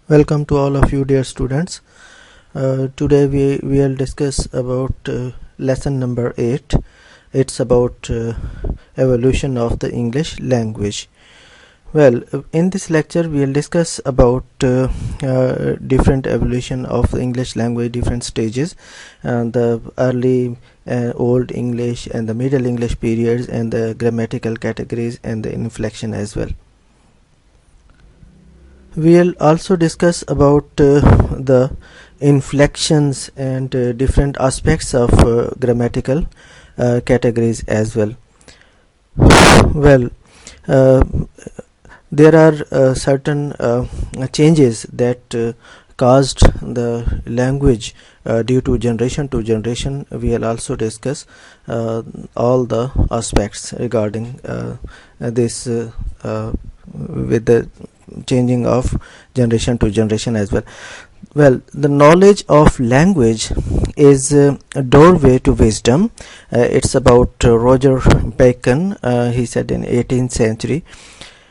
Welcome to all of you, dear students. Today we will discuss about lesson number 8. It's about evolution of the English language. Well, in this lecture we will discuss about different evolution of the English language, different stages, the early old English and the middle English periods, and the grammatical categories and the inflection as well. We'll also discuss about the inflections and different aspects of grammatical categories as well. Well, there are certain changes that caused the language due to generation to generation. We'll also discuss all the aspects regarding this with the changing of generation to generation as well. Well, the knowledge of language is a doorway to wisdom. It's about Roger Bacon. He said in 18th century.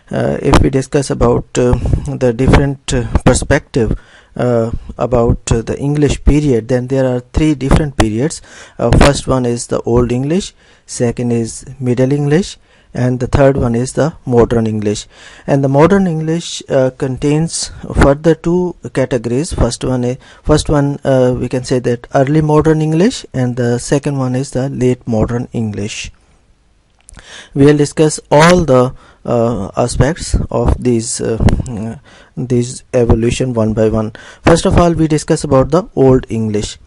If we discuss about the different perspective about the English period, then there are three different periods. First one is the Old English, second is Middle English, and the third one is the Modern English. And the Modern English contains further two categories. First one we can say that Early Modern English, and the second one is the Late Modern English. We will discuss all the aspects of these evolution one by one. First of all, we discuss about the Old English.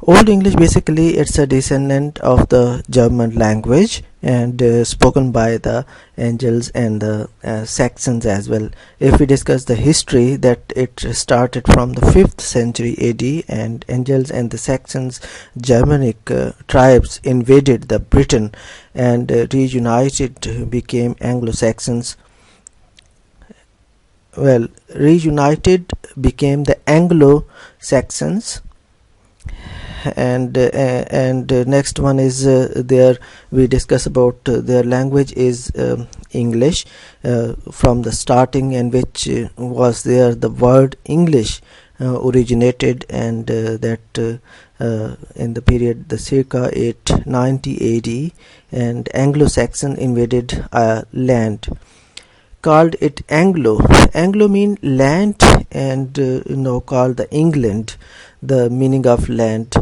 Old English, basically it's a descendant of the German language and spoken by the Angles and the Saxons as well. If we discuss the history, that it started from the 5th century AD, and Angles and the Saxons, Germanic tribes, invaded the Britain and reunited, became Anglo-Saxons. Well, reunited became the Anglo-Saxons. And next one is there we discuss about their language is English, from the starting, in which was there the word English originated, and that in the period the circa 890 AD, and Anglo-Saxon invaded land, called it Anglo. Anglo mean land, and called the England, the meaning of land.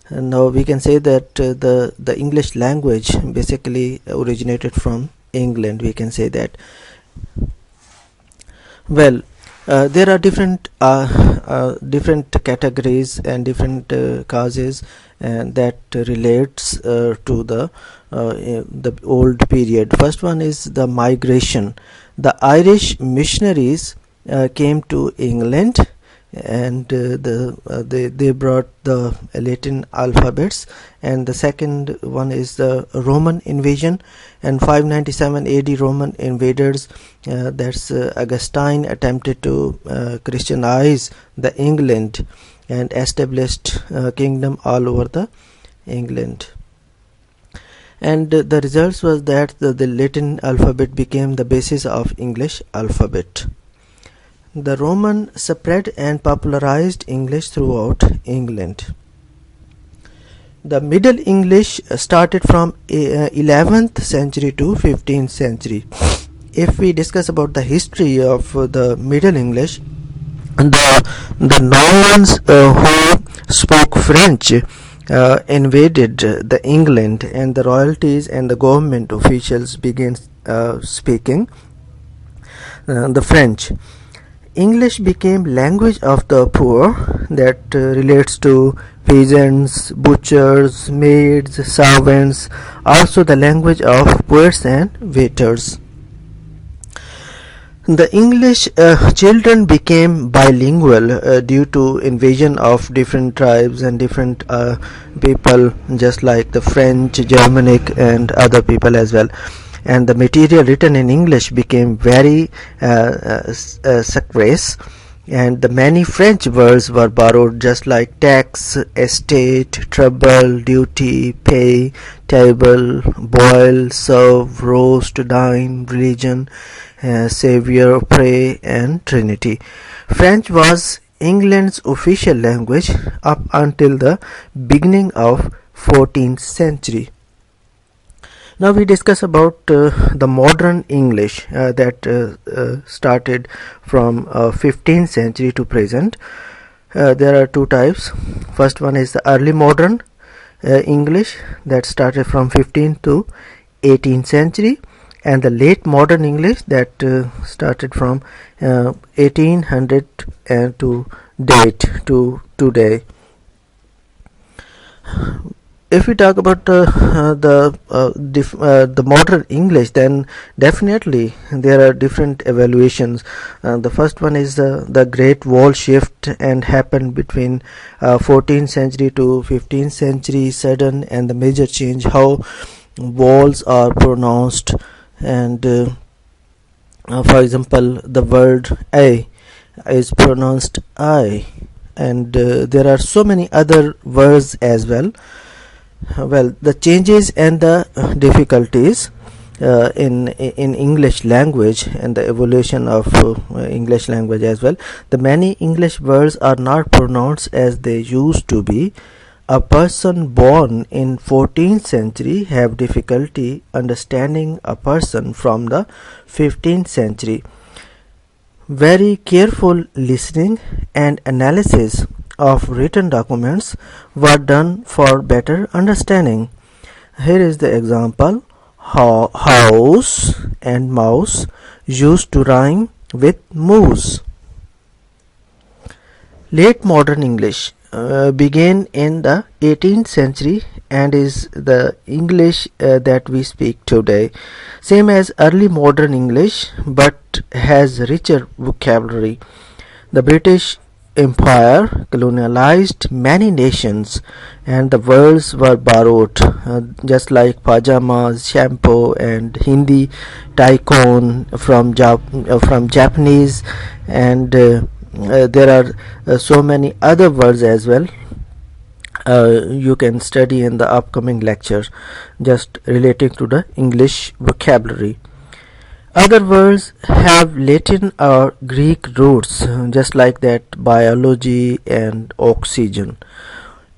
Now we can say that the English language basically originated from England, we can say that. Well, there are different categories and different causes, and that relates to the old period. First one is the migration. The Irish missionaries came to England, and they brought the Latin alphabets. And the second one is the Roman invasion, and 597 AD Roman invaders, that's Augustine, attempted to Christianize the England and established kingdom all over the England. And the results was that the Latin alphabet became the basis of English alphabet. The Roman spread and popularized English throughout England. The Middle English started from 11th century to 15th century. If we discuss about the history of the Middle English, the Normans who spoke French invaded the England, and the royalties and the government officials began speaking the French. English became language of the poor, that relates to peasants, butchers, maids, servants, also the language of poets and waiters. The English children became bilingual due to invasion of different tribes and different people, just like the French, Germanic, and other people as well. And the material written in English became very scarce, and the many French words were borrowed, just like tax, estate, trouble, duty, pay, table, boil, serve, roast, dine, religion, savior, pray, and trinity. French was England's official language up until the beginning of 14th century. Now we discuss about the modern English that started from 15th century to present. There are two types. First one is the early modern English that started from 15th to 18th century, and the late modern English that started from 1800 to date to today. If we talk about the modern English, then definitely there are different evaluations. The first one is the Great Wall shift, and happened between 14th century to 15th century, sudden and the major change how walls are pronounced. And for example, the word I is pronounced I, and there are so many other words as well. Well, the changes and the difficulties in English language and the evolution of English language as well. The many English words are not pronounced as they used to be. A person born in 14th century have difficulty understanding a person from the 15th century. Very careful listening and analysis of written documents were done for better understanding. Here is the example. House and mouse used to rhyme with moose. Late modern English began in the 18th century and is the English that we speak today, same as early modern English, but has richer vocabulary. The British Empire colonialized many nations, and the words were borrowed, just like pajamas, shampoo, and Hindi tycoon from Japanese, and there are so many other words as well. You can study in the upcoming lecture just relating to the English vocabulary. Other words have Latin or Greek roots, just like that biology and oxygen.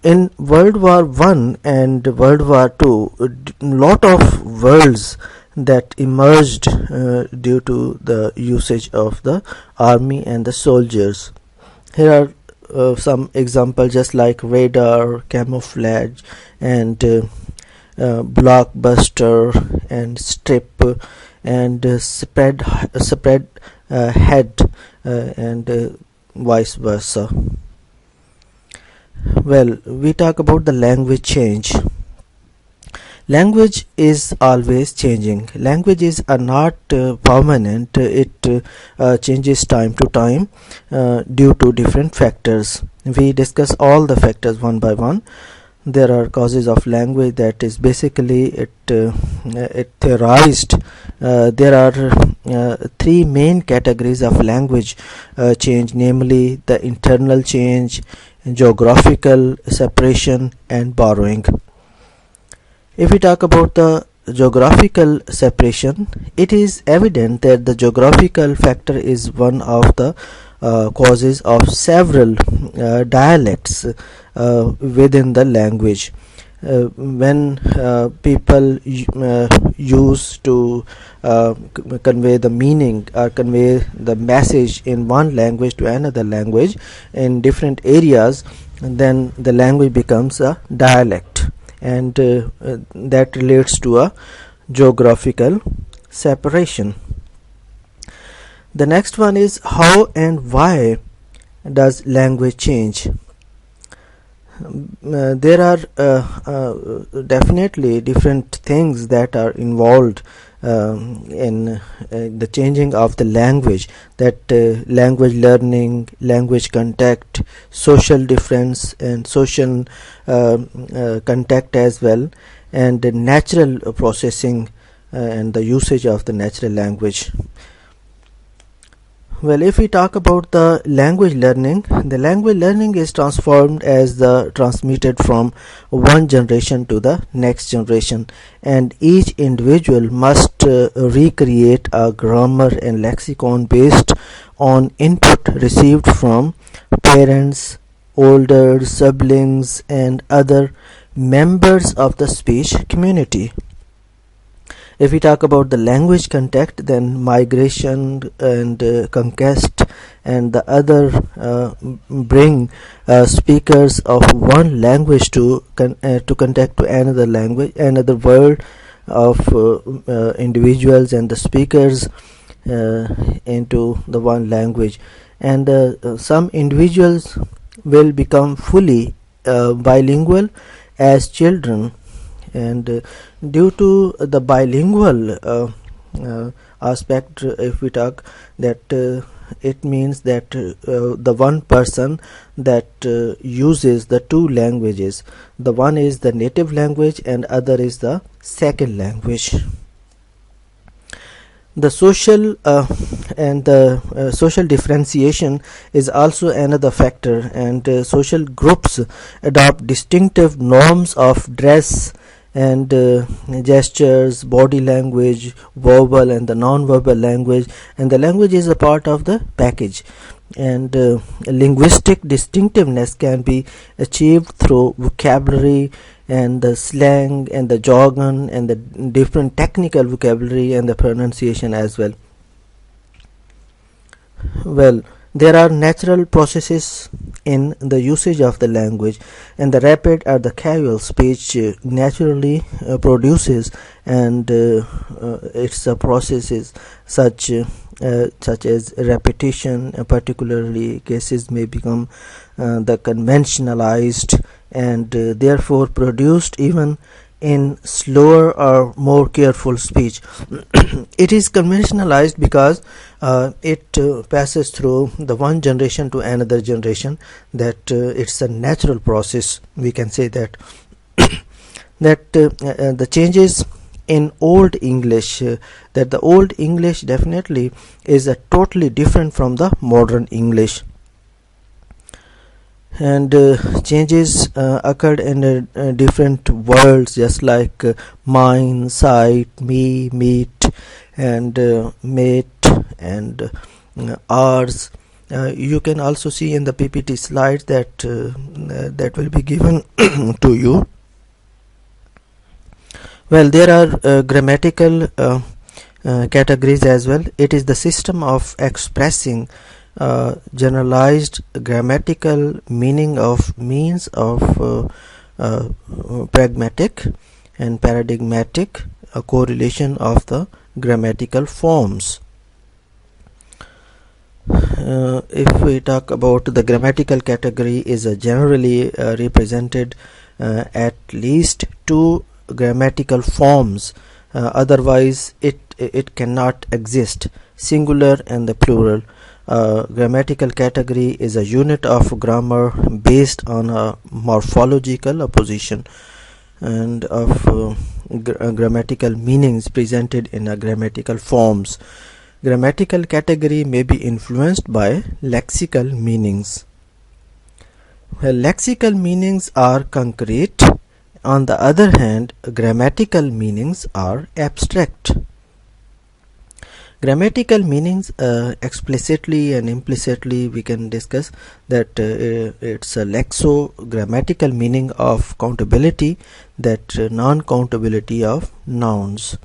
In World War I and World War II, a lot of words that emerged due to the usage of the army and the soldiers. Here are some examples, just like radar, camouflage, and blockbuster, and strip, and spread head, and vice versa. Well, we talk about the language change. Language is always changing. Languages are not permanent. It changes time to time due to different factors. We discuss all the factors one by one. There are causes of language, that is basically it theorized. There are three main categories of language change, namely the internal change, geographical separation, and borrowing. If we talk about the geographical separation, it is evident that the geographical factor is one of the causes of several dialects within the language. When people use to convey the meaning or convey the message in one language to another language in different areas, then the language becomes a dialect, and that relates to a geographical separation. The next one is how and why does language change. There are definitely different things that are involved in the changing of the language, that language learning, language contact, social difference, and social contact as well, and natural processing and the usage of the natural language. Well, if we talk about the language learning is transformed as the transmitted from one generation to the next generation, and each individual must recreate a grammar and lexicon based on input received from parents, older siblings, and other members of the speech community. If we talk about the language contact, then migration and conquest and the other bring speakers of one language to contact to another language, another world of individuals and the speakers into the one language. And some individuals will become fully bilingual as children, and due to the bilingual aspect, if we talk that it means that the one person that uses the two languages, the one is the native language and other is the second language. The social and the social differentiation is also another factor, and social groups adopt distinctive norms of dress and gestures, body language, verbal and the non-verbal language, and the language is a part of the package. And linguistic distinctiveness can be achieved through vocabulary and the slang and the jargon and the different technical vocabulary and the pronunciation as well. Well, there are natural processes in the usage of the language, and the rapid or the casual speech naturally produces, and its processes such as repetition, particularly cases may become the conventionalized and therefore produced even in slower or more careful speech. It is conventionalized because it passes through the one generation to another generation, that it's a natural process, we can say that. That the changes in Old English, that the Old English definitely is a totally different from the modern English, and changes occurred in different words, just like mine, sight, me, meet, and mate, and ours. You can also see in the PPT slides that that will be given to you. Well, there are grammatical categories as well. It is the system of expressing generalized grammatical meaning of means of pragmatic and paradigmatic correlation of the grammatical forms. If we talk about the grammatical category, is generally represented at least two grammatical forms, otherwise it cannot exist, singular and the plural. Grammatical category is a unit of grammar based on a morphological opposition and of grammatical meanings presented in a grammatical forms. Grammatical category may be influenced by lexical meanings. Well, lexical meanings are concrete. On the other hand, grammatical meanings are abstract. Grammatical meanings explicitly and implicitly we can discuss that it's a lexo-grammatical meaning of countability, that non-countability of nouns.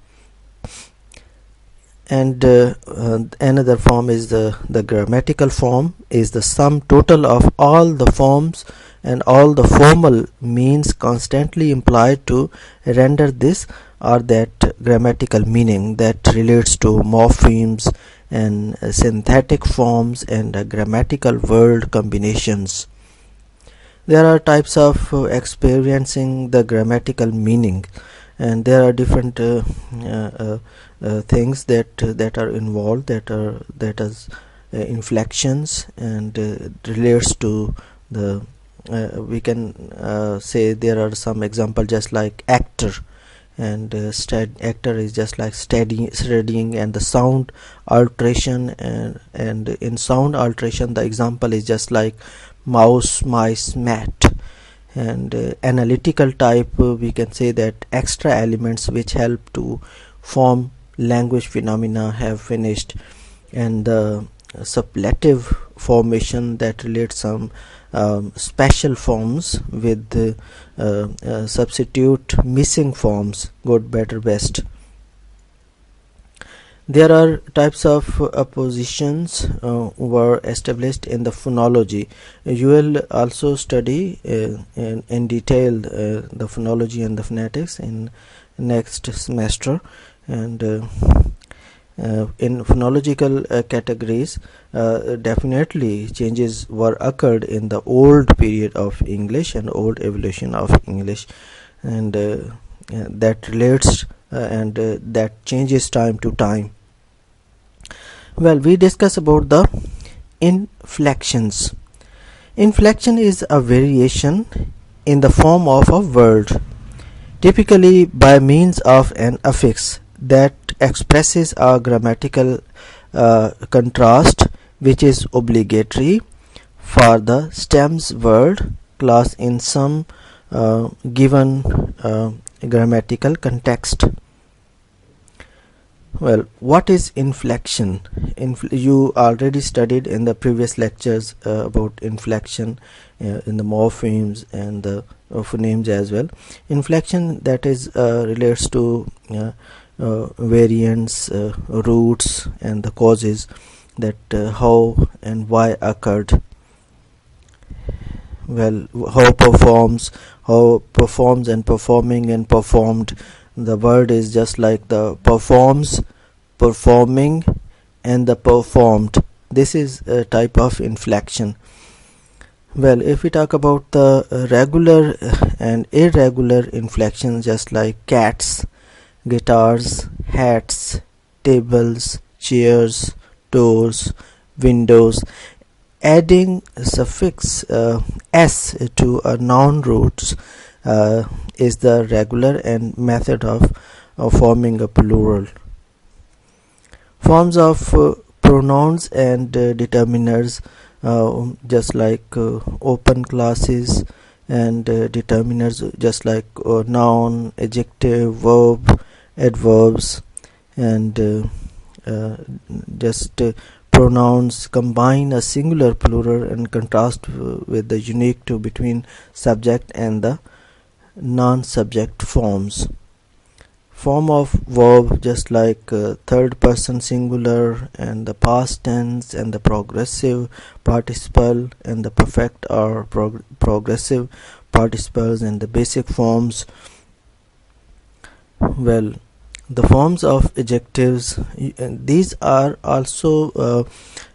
And another form is the grammatical form is the sum total of all the forms and all the formal means constantly implied to render this or that grammatical meaning, that relates to morphemes and synthetic forms and grammatical word combinations. There are types of experiencing the grammatical meaning, and there are different things that are involved, that is inflections, and relates to the we can say there are some example, just like actor and actor is just like studying, and the sound alteration, and in sound alteration the example is just like mouse, mice, mat. And analytical type, we can say that extra elements which help to form language phenomena have finished, and the suppletive formation that relates some special forms with substitute missing forms, good, better, best. There are types of appositions were established in the phonology. You will also study in detail the phonology and the phonetics in next semester. And in phonological categories, definitely changes were occurred in the old period of English and old evolution of English, and that relates and that changes time to time. Well, we discuss about the inflections. Inflection is a variation in the form of a word, typically by means of an affix that expresses a grammatical contrast which is obligatory for the stems word class in some given grammatical context. Well, what is inflection? You already studied in the previous lectures about inflection in the morphemes and the phonemes as well. Inflection, that is relates to variants, roots, and the causes that how and why occurred. Well, how performs and performing and performed. The word is just like the performs, performing, and the performed. This is a type of inflection. Well, if we talk about the regular and irregular inflections, just like cats, guitars, hats, tables, chairs, doors, windows, adding suffix s to a noun roots is the regular and method of forming a plural. Forms of pronouns and determiners, just like open classes, and determiners just like noun, adjective, verb, adverbs, and just pronouns combine a singular plural and contrast with the unique to between subject and the non-subject forms. Form of verb, just like third person singular, and the past tense, and the progressive participle, and the perfect or progressive participles, and the basic forms. Well, the forms of adjectives, these are also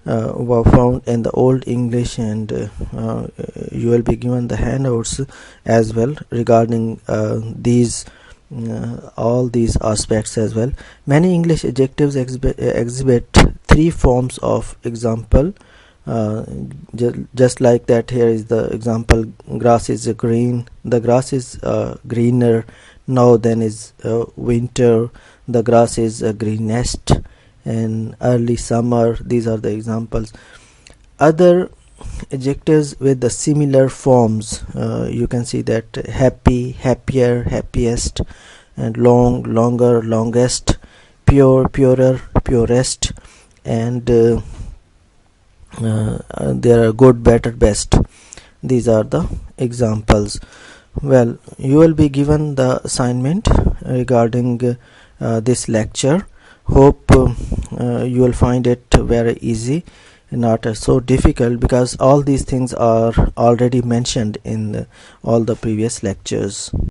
were found in the Old English, and you will be given the handouts as well regarding these all these aspects as well. Many English adjectives exhibit three forms of example, just like that. Here is the example: grass is green, the grass is greener now than is winter, the grass is greenest, and early summer. These are the examples. Other adjectives with the similar forms, you can see that happy, happier, happiest, and long, longer, longest, pure, purer, purest, and there are good, better, best. These are the examples. Well, you will be given the assignment regarding this lecture. Hope you will find it very easy, not so difficult, because all these things are already mentioned in all the previous lectures.